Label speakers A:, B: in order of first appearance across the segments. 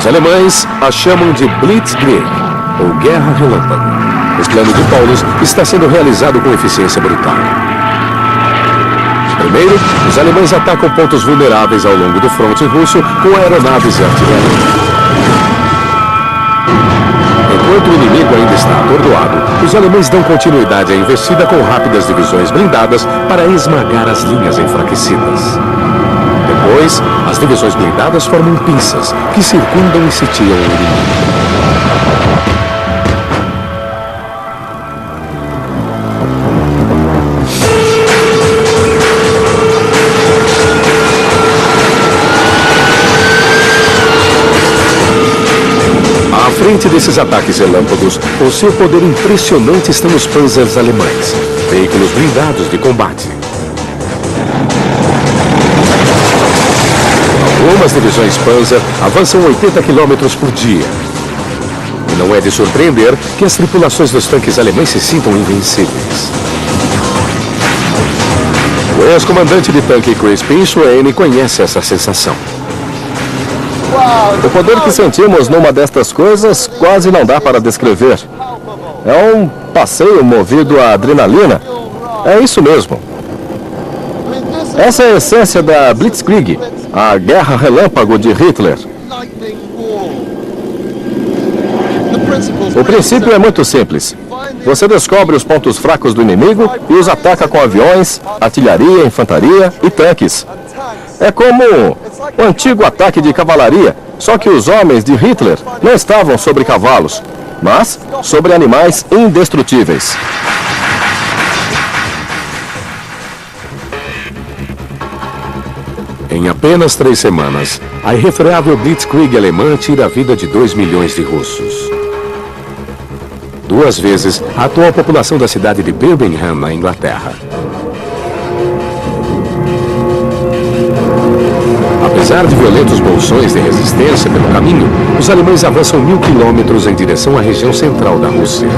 A: alemães a chamam de Blitzkrieg, ou Guerra Relâmpago. O plano de Paulus está sendo realizado com eficiência brutal. Primeiro, os alemães atacam pontos vulneráveis ao longo do fronte russo com aeronaves e artilharia. Enquanto o inimigo ainda está atordoado, os alemães dão continuidade à investida com rápidas divisões blindadas para esmagar as linhas enfraquecidas. Depois, as divisões blindadas formam pinças que circundam e sitiam o inimigo. À frente desses ataques relâmpagos, com seu poder impressionante estão os panzers alemães, veículos blindados de combate. Algumas divisões Panzer avançam 80 km por dia. E não é de surpreender que as tripulações dos tanques alemães se sintam invencíveis. O ex-comandante de tanque Crispin Swain conhece essa sensação.
B: O poder que sentimos numa destas coisas quase não dá para descrever. É um passeio movido a adrenalina. É isso mesmo. Essa é a essência da Blitzkrieg, a guerra relâmpago de Hitler. O princípio é muito simples. Você descobre os pontos fracos do inimigo e os ataca com aviões, artilharia, infantaria e tanques. É como o antigo ataque de cavalaria, só que os homens de Hitler não estavam sobre cavalos, mas sobre animais indestrutíveis.
A: Em apenas 3 semanas, a irrefreável Blitzkrieg alemã tira a vida de 2 milhões de russos. 2 vezes a atual população da cidade de Birmingham, na Inglaterra. Apesar de violentos bolsões de resistência pelo caminho, os alemães avançam 1000 quilômetros em direção à região central da Rússia.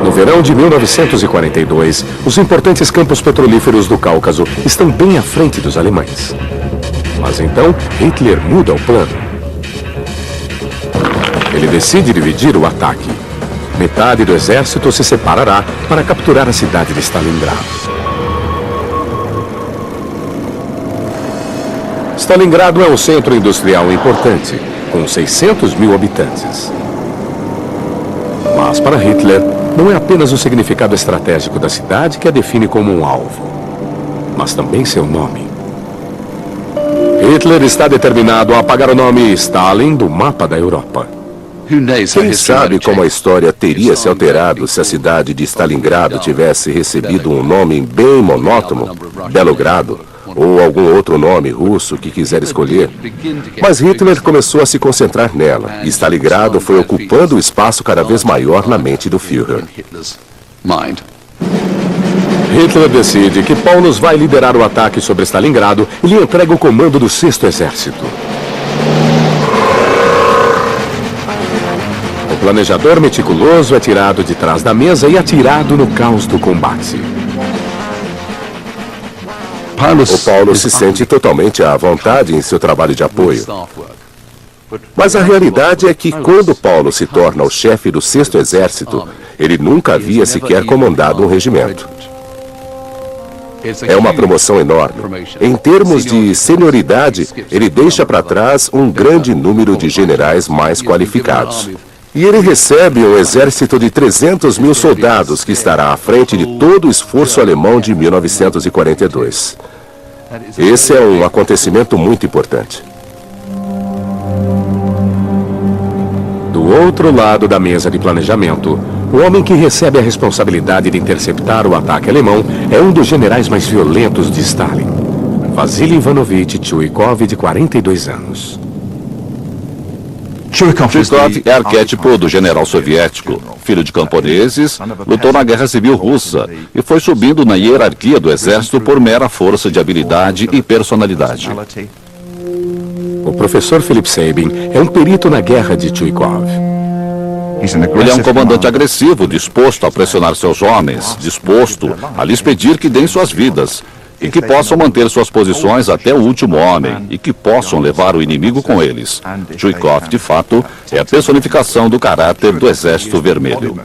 A: No verão de 1942, os importantes campos petrolíferos do Cáucaso estão bem à frente dos alemães. Mas então, Hitler muda o plano. Ele decide dividir o ataque. Metade do exército se separará para capturar a cidade de Stalingrado. Stalingrado é um centro industrial importante, com 600 mil habitantes. Mas para Hitler, não é apenas o significado estratégico da cidade que a define como um alvo, mas também seu nome. Hitler está determinado a apagar o nome Stalin do mapa da Europa.
C: Quem sabe como a história teria se alterado se a cidade de Stalingrado tivesse recebido um nome bem monótono, Belogrado, ou algum outro nome russo que quiser escolher. Mas Hitler começou a se concentrar nela, e Stalingrado foi ocupando um espaço cada vez maior na mente do Führer.
A: Hitler decide que Paulus vai liderar o ataque sobre Stalingrado e lhe entrega o comando do 6º Exército. O planejador meticuloso é tirado de trás da mesa e atirado no caos do combate.
C: O Paulo se sente totalmente à vontade em seu trabalho de apoio. Mas a realidade é que quando Paulo se torna o chefe do 6º Exército, ele nunca havia sequer comandado um regimento. É uma promoção enorme. Em termos de senioridade, ele deixa para trás um grande número de generais mais qualificados. E ele recebe um exército de 300 mil soldados que estará à frente de todo o esforço alemão de 1942. Esse é um acontecimento muito importante.
A: Do outro lado da mesa de planejamento, o homem que recebe a responsabilidade de interceptar o ataque alemão é um dos generais mais violentos de Stalin, Vasily Ivanovich Chuikov, de 42 anos.
D: Chuikov é arquétipo do general soviético, filho de camponeses, lutou na Guerra Civil Russa e foi subindo na hierarquia do exército por mera força de habilidade e personalidade.
A: O professor Philip Sabin é um perito na guerra de Chuikov.
D: Ele é um comandante agressivo, disposto a pressionar seus homens, disposto a lhes pedir que deem suas vidas. e que possam manter suas posições até o último homem e que possam levar o inimigo com eles. Zhukov, de fato, é a personificação do caráter do Exército Vermelho.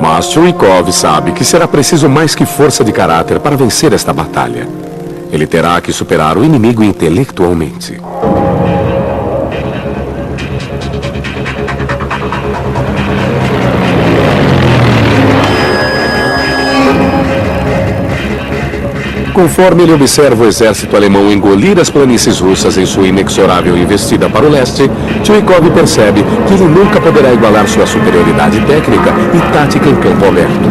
A: Mas Chuikov sabe que será preciso mais que força de caráter para vencer esta batalha. Ele terá que superar o inimigo intelectualmente. Conforme ele observa o exército alemão engolir as planícies russas em sua inexorável investida para o leste, Chuikov percebe que ele nunca poderá igualar sua superioridade técnica e tática em campo aberto.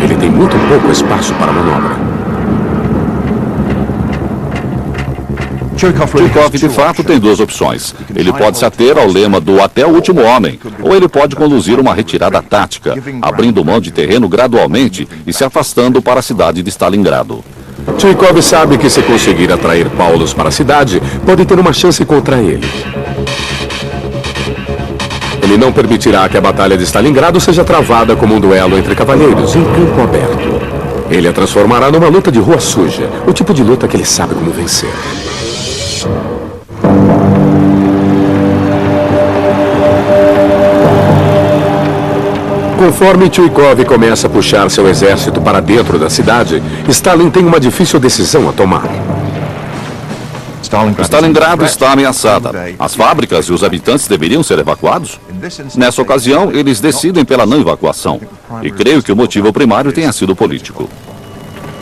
A: Ele tem muito pouco espaço para manobra.
D: Zhukov, de fato, tem duas opções. Ele pode se ater ao lema do até o último homem, ou ele pode conduzir uma retirada tática, abrindo mão de terreno gradualmente e se afastando para a cidade de Stalingrado.
A: Chuikov sabe que se conseguir atrair Paulus para a cidade, pode ter uma chance contra ele. Ele não permitirá que a batalha de Stalingrado seja travada como um duelo entre cavaleiros em campo aberto. Ele a transformará numa luta de rua suja, o tipo de luta que ele sabe como vencer. Conforme Chuikov começa a puxar seu exército para dentro da cidade, Stalin tem uma difícil decisão a tomar.
D: Stalingrado está ameaçada. As fábricas e os habitantes deveriam ser evacuados? Nessa ocasião, eles decidem pela não evacuação. E creio que o motivo primário tenha sido político.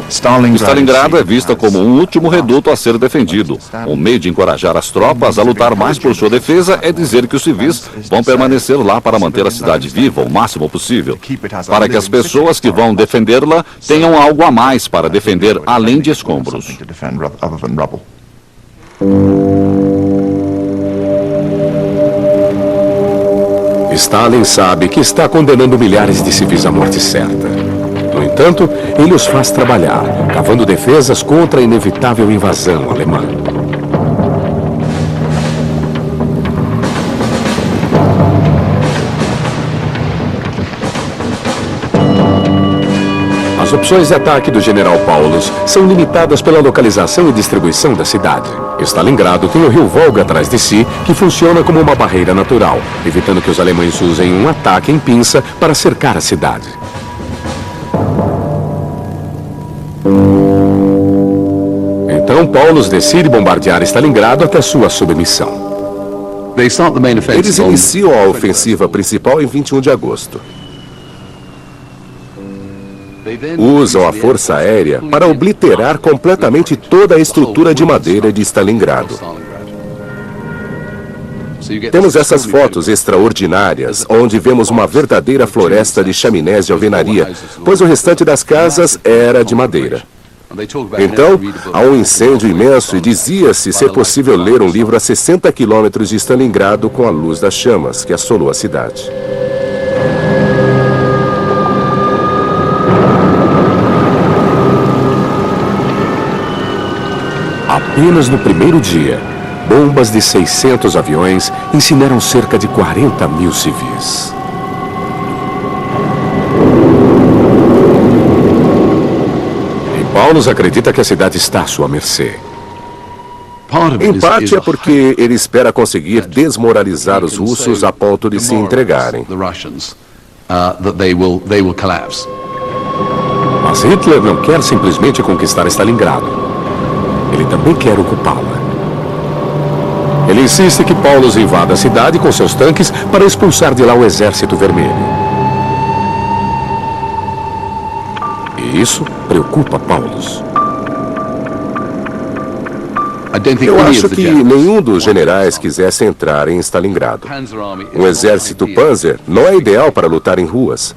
D: Stalingrado é vista como um último reduto a ser defendido. Um meio de encorajar as tropas a lutar mais por sua defesa é dizer que os civis vão permanecer lá para manter a cidade viva o máximo possível, para que as pessoas que vão defendê-la tenham algo a mais para defender além de escombros.
A: Stalin sabe que está condenando milhares de civis à morte certa. No entanto, ele os faz trabalhar, cavando defesas contra a inevitável invasão alemã. As opções de ataque do general Paulus são limitadas pela localização e distribuição da cidade. Stalingrado tem o rio Volga atrás de si, que funciona como uma barreira natural, evitando que os alemães usem um ataque em pinça para cercar a cidade. Então Paulus decide bombardear Stalingrado até sua submissão.
C: Eles iniciam a ofensiva principal em 21 de agosto. Usam a força aérea para obliterar completamente toda a estrutura de madeira de Stalingrado. Temos essas fotos extraordinárias, onde vemos uma verdadeira floresta de chaminés de alvenaria, pois o restante das casas era de madeira. Então, há um incêndio imenso e dizia-se ser possível ler um livro a 60 quilômetros de Stalingrado com a luz das chamas que assolou a cidade.
A: Apenas no primeiro dia, bombas de 600 aviões incineram cerca de 40 mil civis. E Paulus acredita que a cidade está à sua mercê.
C: Em parte é porque ele espera conseguir desmoralizar os russos a ponto de se entregarem.
A: Mas Hitler não quer simplesmente conquistar Stalingrado. Ele também quer ocupá-la. Ele insiste que Paulus invada a cidade com seus tanques para expulsar de lá o Exército Vermelho. E isso preocupa Paulus.
C: Eu acho que nenhum dos generais quisesse entrar em Stalingrado. Um exército Panzer não é ideal para lutar em ruas.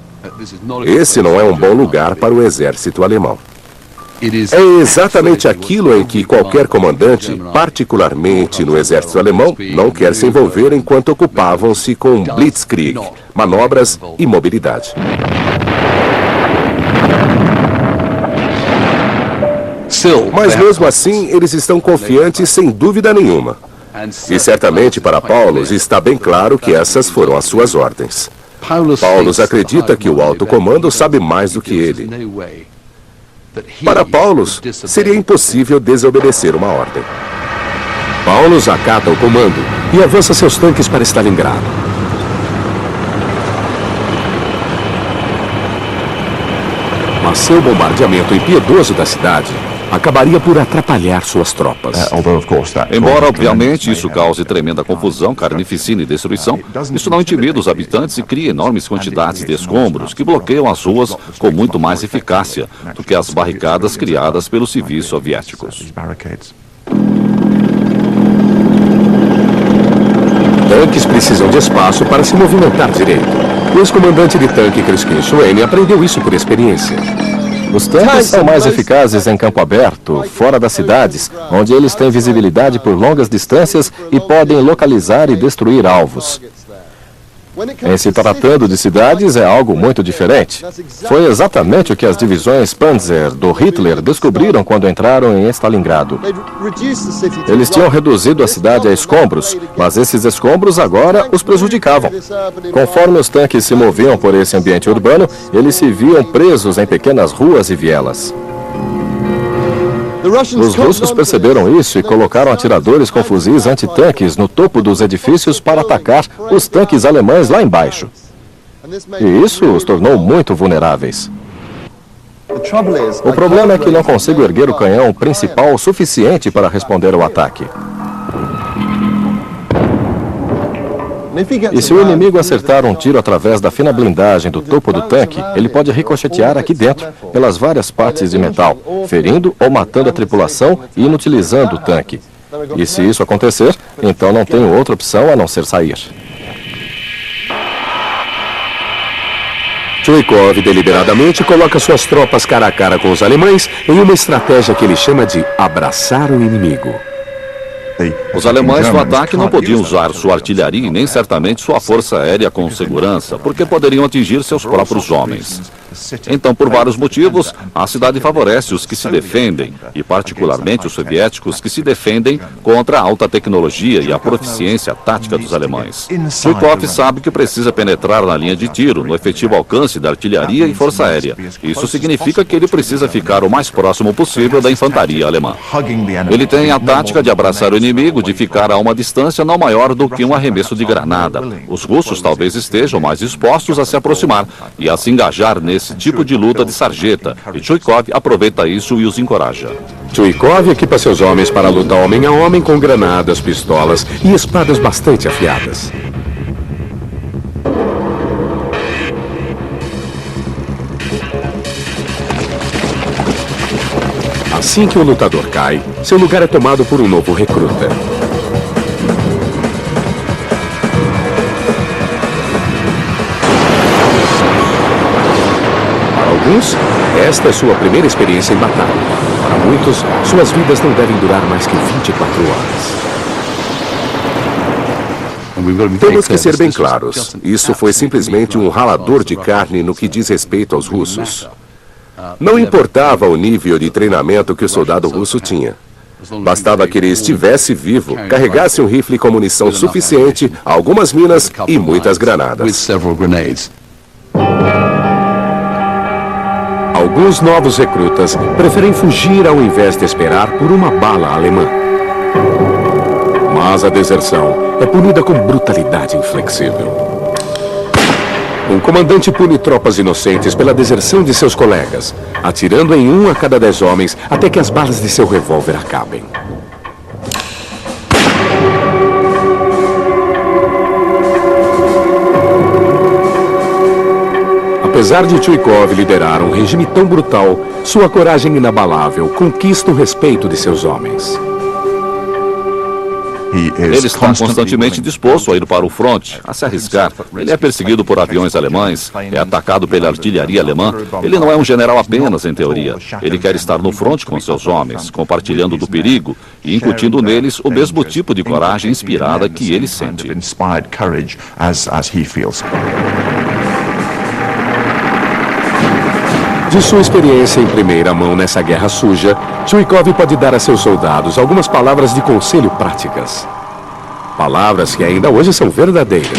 C: Esse não é um bom lugar para o exército alemão. É exatamente aquilo em que qualquer comandante, particularmente no exército alemão, não quer se envolver enquanto ocupavam-se com blitzkrieg, manobras e mobilidade. Mas mesmo assim, eles estão confiantes sem dúvida nenhuma. E certamente para Paulus está bem claro que essas foram as suas ordens. Paulus acredita que o alto comando sabe mais do que ele. Para Paulus, seria impossível desobedecer uma ordem.
A: Paulus acata o comando e avança seus tanques para Stalingrado. Mas seu bombardeamento impiedoso da cidade acabaria por atrapalhar suas tropas.
D: Embora, obviamente, isso cause tremenda confusão, carnificina e destruição, isso não intimida os habitantes e cria enormes quantidades de escombros que bloqueiam as ruas com muito mais eficácia do que as barricadas criadas pelos civis soviéticos.
A: Tanques precisam de espaço para se movimentar direito. O ex-comandante de tanque Kriskin Schwein aprendeu isso por experiência.
B: Os tanques são mais eficazes em campo aberto, fora das cidades, onde eles têm visibilidade por longas distâncias e podem localizar e destruir alvos. Em se tratando de cidades, é algo muito diferente. Foi exatamente o que as divisões Panzer do Hitler descobriram quando entraram em Stalingrado. Eles tinham reduzido a cidade a escombros, mas esses escombros agora os prejudicavam. Conforme os tanques se moviam por esse ambiente urbano, eles se viam presos em pequenas ruas e vielas. Os russos perceberam isso e colocaram atiradores com fuzis antitanques no topo dos edifícios para atacar os tanques alemães lá embaixo. E isso os tornou muito vulneráveis. O problema é que não consigo erguer o canhão principal o suficiente para responder ao ataque. E se o inimigo acertar um tiro através da fina blindagem do topo do tanque, ele pode ricochetear aqui dentro, pelas várias partes de metal, ferindo ou matando a tripulação e inutilizando o tanque. E se isso acontecer, então não tenho outra opção a não ser sair.
A: Chuikov deliberadamente coloca suas tropas cara a cara com os alemães em uma estratégia que ele chama de abraçar o inimigo.
D: Os alemães no ataque não podiam usar sua artilharia e nem certamente sua força aérea com segurança, porque poderiam atingir seus próprios homens. Então, por vários motivos, a cidade favorece os que se defendem, e particularmente os soviéticos que se defendem contra a alta tecnologia e a proficiência tática dos alemães. Zhukov sabe que precisa penetrar na linha de tiro, no efetivo alcance da artilharia e força aérea. Isso significa que ele precisa ficar o mais próximo possível da infantaria alemã. Ele tem a tática de abraçar o inimigo, de ficar a uma distância não maior do que um arremesso de granada. Os russos talvez estejam mais dispostos a se aproximar e a se engajar nesse tipo de luta de sarjeta, e Chuikov aproveita isso e os encoraja.
A: Chuikov equipa seus homens para lutar homem a homem com granadas, pistolas e espadas bastante afiadas. Assim que o lutador cai, seu lugar é tomado por um novo recruta. Alguns, esta é sua primeira experiência em batalha. Para muitos, suas vidas não devem durar mais que 24 horas.
C: Temos que ser bem claros. Isso foi simplesmente um ralador de carne no que diz respeito aos russos. Não importava o nível de treinamento que o soldado russo tinha. Bastava que ele estivesse vivo, carregasse um rifle com munição suficiente, algumas minas e muitas granadas.
A: Alguns novos recrutas preferem fugir ao invés de esperar por uma bala alemã. Mas a deserção é punida com brutalidade inflexível. Um comandante pune tropas inocentes pela deserção de seus colegas, atirando em 1 a cada 10 homens até que as balas de seu revólver acabem. Apesar de Chuikov liderar um regime tão brutal, sua coragem inabalável conquista o respeito de seus homens.
D: Ele está constantemente disposto a ir para o fronte, a se arriscar. Ele é perseguido por aviões alemães, é atacado pela artilharia alemã. Ele não é um general apenas em teoria. Ele quer estar no fronte com seus homens, compartilhando do perigo e incutindo neles o mesmo tipo de coragem inspirada que ele sente.
A: De sua experiência em primeira mão nessa guerra suja, Chuikov pode dar a seus soldados algumas palavras de conselho práticas. Palavras que ainda hoje são verdadeiras.